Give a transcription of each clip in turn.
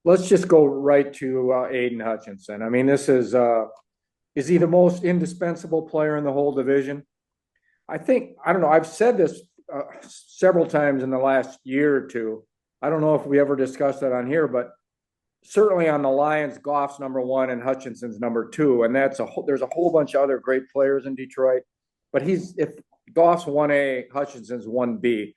Let's just go right to Aidan Hutchinson. I mean, this is he the most indispensable player in the whole division? I think, I don't know, I've said this several times in the last year or two. I don't know if we ever discussed that on here, but certainly on the Lions, Goff's number one and Hutchinson's number two. And there's a whole bunch of other great players in Detroit. But if Goff's 1A, Hutchinson's 1B.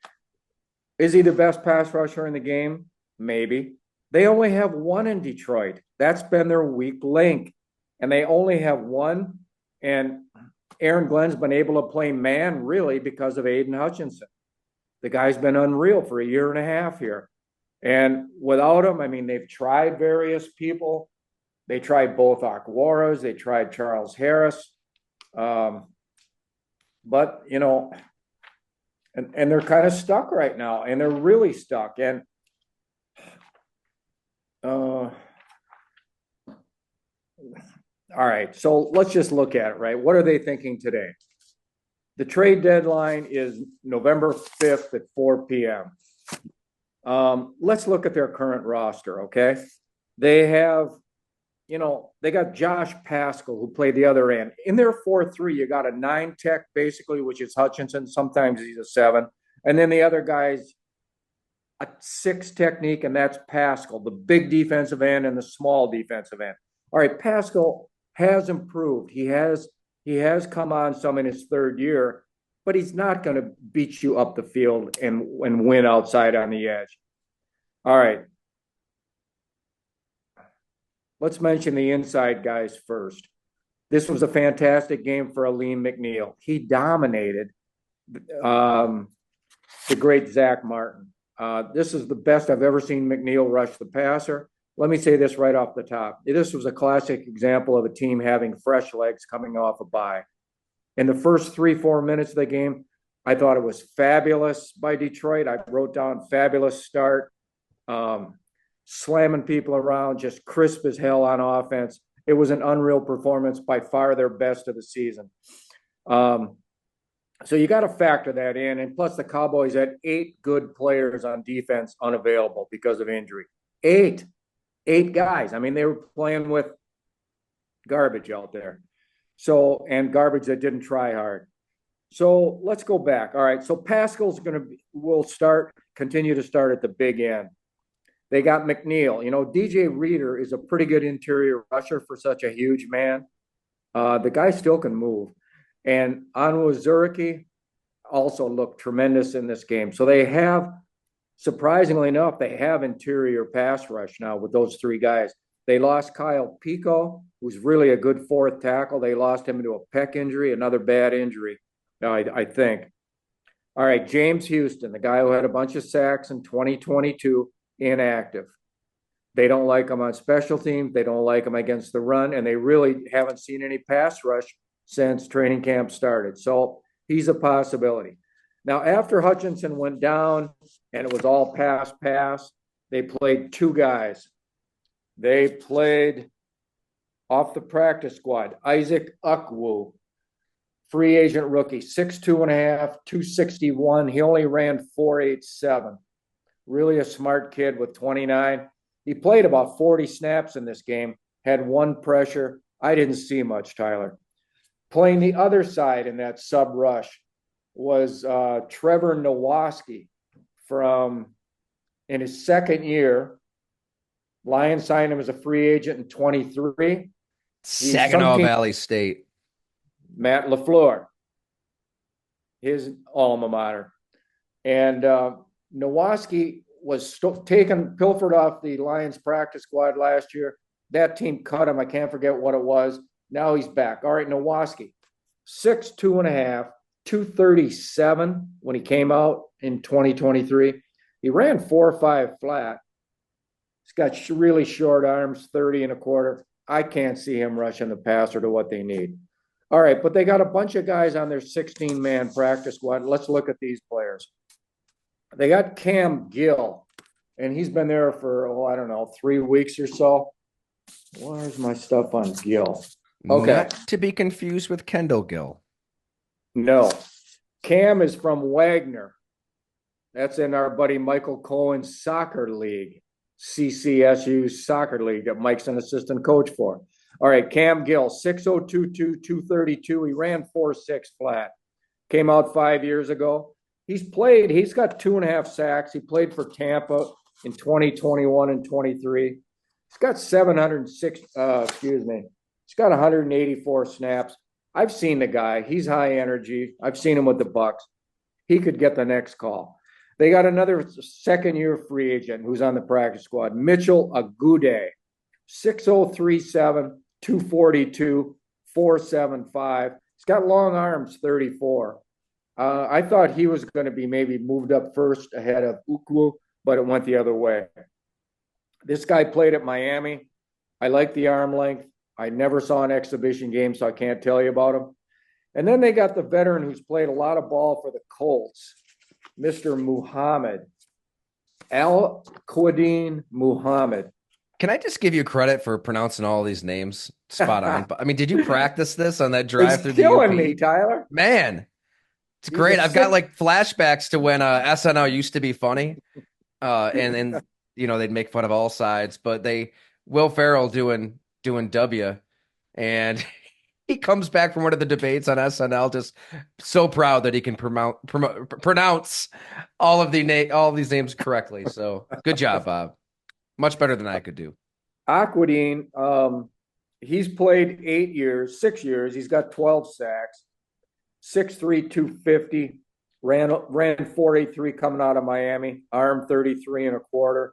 Is he the best pass rusher in the game? Maybe. They only have one in Detroit. That's been their weak link. And they only have one. And Aaron Glenn's been able to play man really because of Aidan Hutchinson. The guy's been unreal for a year and a half here. And without him, I mean, they've tried various people. They tried both Akwaras. They tried Charles Harris. But, you know, and they're kind of stuck right now. And they're really stuck. And all right, so let's just look at it, right? What are they thinking today? The trade deadline is November 5th at 4 p.m. Let's look at their current roster, okay? They have, you know, they got Josh Paschal, who played the other end. In their 4-3, you got a 9 tech, basically, which is Hutchinson. Sometimes he's a 7. And then the other guy's a 6 technique, and that's Paschal, the big defensive end and the small defensive end. All right, Paschal has improved. He has come on some in his third year, but he's not going to beat you up the field and win outside on the edge. All right. Let's mention the inside guys first. This was a fantastic game for Aidan McNeil. He dominated the great Zach Martin. This is the best I've ever seen McNeil rush the passer. Let me say this right off the top. This was a classic example of a team having fresh legs coming off a bye. In the first 3-4 minutes of the game, I thought it was fabulous by Detroit. I wrote down fabulous start, slamming people around, just crisp as hell on offense. It was an unreal performance, by far their best of the season. So you got to factor that in. And plus the Cowboys had 8 good players on defense unavailable because of injury. 8 guys. I mean, they were playing with garbage out there. So, and garbage that didn't try hard. So let's go back. All right. So Paschal's will continue to start at the big end. They got McNeil. You know, DJ Reader is a pretty good interior rusher for such a huge man. The guy still can move. And Onwuzurike also looked tremendous in this game. So they have, surprisingly enough, they have interior pass rush now with those 3 guys. They lost Kyle Pico, who's really a good fourth tackle. They lost him into a pec injury, another bad injury, I think. All right, James Houston, the guy who had a bunch of sacks in 2022, inactive. They don't like him on special teams. They don't like him against the run, and they really haven't seen any pass rush since training camp started. So he's a possibility. Now, after Hutchinson went down and it was all pass, they played 2 guys. They played off the practice squad, Isaac Ukwu, free agent rookie, 6'2.5", 261. He only ran 4.87. Really a smart kid with 29. He played about 40 snaps in this game, had 1 pressure. I didn't see much, Tyler. Playing the other side in that sub rush was Trevor Nowaski in his second year. Lions signed him as a free agent in 23. Saginaw Valley State. Matt LaFleur, his alma mater. And Nowaski was pilfered off the Lions practice squad last year. That team cut him. I can't forget what it was. Now he's back. All right, Nowaski, 6'2.5", 237 when he came out in 2023. He ran 4.5 flat. He's got really short arms, 30 1/4. I can't see him rushing the passer to what they need. All right, but they got a bunch of guys on their 16-man practice squad. Let's look at these players. They got Cam Gill, and he's been there for, I don't know, 3 weeks or so. Where's my stuff on Gill? Okay. Not to be confused with Kendall Gill. No. Cam is from Wagner. That's in our buddy Michael Cohen's soccer league. CCSU soccer league that Mike's an assistant coach for. All right, Cam Gill, 6'0", 232. He ran 4.6 flat. Came out 5 years ago. He's got 2.5 sacks. He played for Tampa in 2021 and 23. He's got 184 snaps. I've seen the guy. He's high energy. I've seen him with the Bucks. He could get the next call. They got another second-year free agent who's on the practice squad, Mitchell Agude, 6'0", 242, 4.75. He's got long arms, 34. I thought he was going to be maybe moved up first ahead of Ukwu, but it went the other way. This guy played at Miami. I like the arm length. I never saw an exhibition game, so I can't tell you about him. And then they got the veteran who's played a lot of ball for the Colts, Mr. Muhammad, Al-Quadin Muhammad. Can I just give you credit for pronouncing all these names spot on? I mean, did you practice this on that drive through the UP? It's killing me, Tyler. Man, it's great. I've got like flashbacks to when SNL used to be funny, and they'd make fun of all sides. But Will Ferrell doing W, and he comes back from one of the debates on SNL, just so proud that he can pronounce all of these names correctly. So good job, Bob. Much better than I could do. Aquadine, he's played 6 years. He's got 12 sacks, 6'3", 250, ran 4.83 coming out of Miami, arm 33 and a quarter.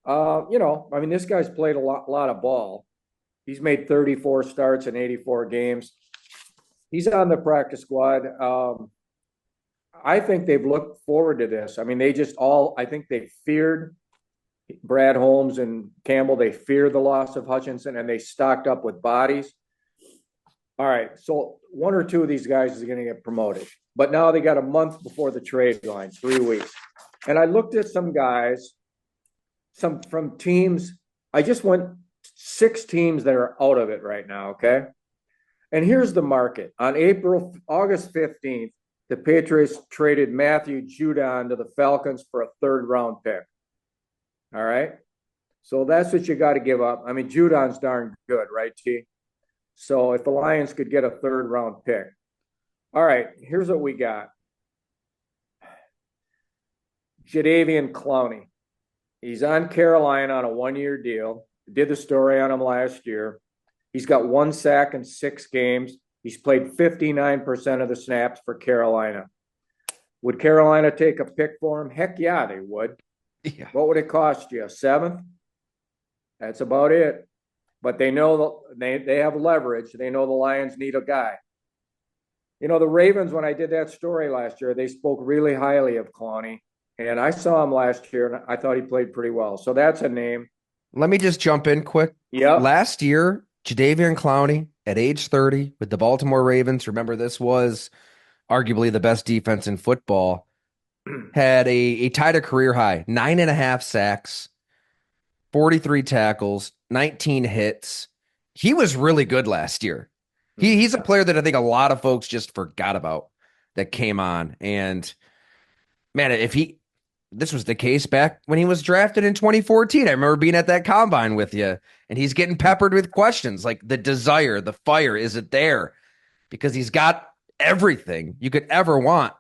This guy's played a lot of ball. He's made 34 starts in 84 games. He's on the practice squad. I think they've looked forward to this. I mean, I think they feared Brad Holmes and Campbell. They feared the loss of Hutchinson, and they stocked up with bodies. All right, so one or two of these guys is going to get promoted. But now they got a month before the trade line, 3 weeks. And I looked at some guys, some from teams. I just went 6 teams that are out of it right now, okay? And here's the market. On August 15th, the Patriots traded Matthew Judon to the Falcons for a 3rd-round pick. All right? So that's what you got to give up. I mean, Judon's darn good, right, T? So if the Lions could get a 3rd-round pick. All right, here's what we got. Jadeveon Clowney. He's on Carolina on a 1-year deal. Did the story on him last year. He's got 1 sack in 6 games. He's played 59% of the snaps for Carolina. Would Carolina take a pick for him? Heck yeah, they would. Yeah. What would it cost you? A 7th? That's about it. But they know they have leverage. They know the Lions need a guy. The Ravens, when I did that story last year, they spoke really highly of Clowney. And I saw him last year, and I thought he played pretty well. So that's a name. Let me just jump in quick. Yeah. Last year, Jadeveon Clowney at age 30 with the Baltimore Ravens. Remember, this was arguably the best defense in football. Had a tied a career high, 9.5 sacks, 43 tackles, 19 hits. He was really good last year. He's a player that I think a lot of folks just forgot about that came on. And man, this was the case back when he was drafted in 2014. I remember being at that combine with you, and he's getting peppered with questions like the desire, the fire, is it there? Because he's got everything you could ever want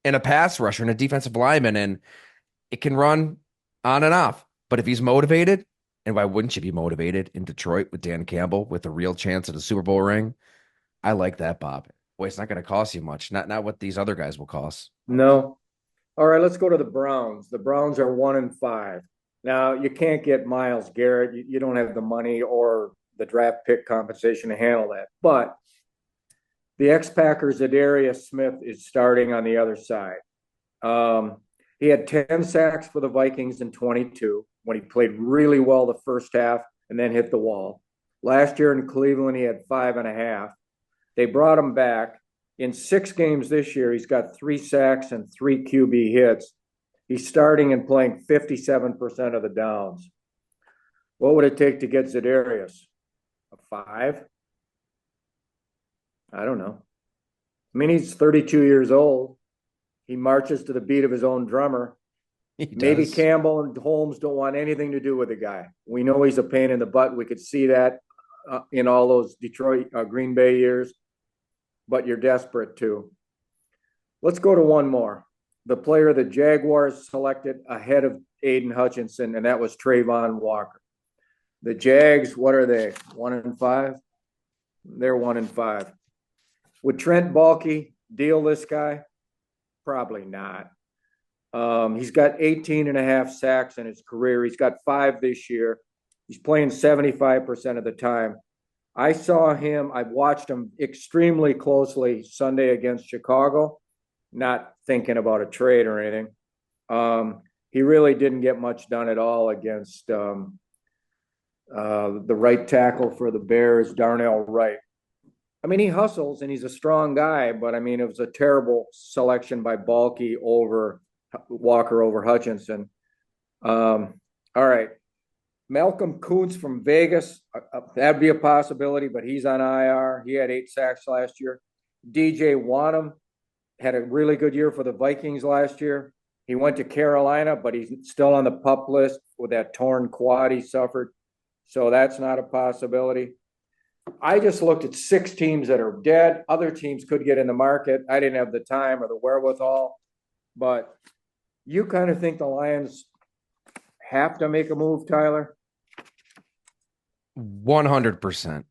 in a pass rusher and a defensive lineman, and it can run on and off. But if he's motivated, and why wouldn't you be motivated in Detroit with Dan Campbell with a real chance at a Super Bowl ring? I like that, Bob. Boy, it's not going to cost you much. Not what these other guys will cost. No. All right, let's go to the Browns. The Browns are 1-5. Now, you can't get Myles Garrett. You don't have the money or the draft pick compensation to handle that. But the ex-Packers, Zadarius Smith, is starting on the other side. He had 10 sacks for the Vikings in 22 when he played really well the first half and then hit the wall. Last year in Cleveland, he had 5.5. They brought him back. In 6 games this year, he's got 3 sacks and 3 QB hits. He's starting and playing 57% of the downs. What would it take to get Zadarius? A 5? I don't know. I mean, he's 32 years old. He marches to the beat of his own drummer. He Maybe does. Campbell and Holmes don't want anything to do with the guy. We know he's a pain in the butt. We could see that in all those Detroit, Green Bay years, but you're desperate too. Let's go to one more. The player the Jaguars selected ahead of Aidan Hutchinson, and that was Trayvon Walker. The Jags, what are they? 1-5? They're 1-5. Would Trent Baalke deal this guy? Probably not. He's got 18 and a half sacks in his career. He's got 5 this year. He's playing 75% of the time. I watched him extremely closely Sunday against Chicago, not thinking about a trade or anything. He really didn't get much done at all against the right tackle for the Bears, Darnell Wright. I mean, he hustles and he's a strong guy, but I mean, it was a terrible selection by Baalke over Walker over Hutchinson. All right. Malcolm Kuntz from Vegas, that'd be a possibility, but he's on IR. He had 8 sacks last year. DJ Wanham had a really good year for the Vikings last year. He went to Carolina, but he's still on the PUP list with that torn quad he suffered. So that's not a possibility. I just looked at 6 teams that are dead. Other teams could get in the market. I didn't have the time or the wherewithal, but you kind of think the Lions have to make a move, Tyler? 100%.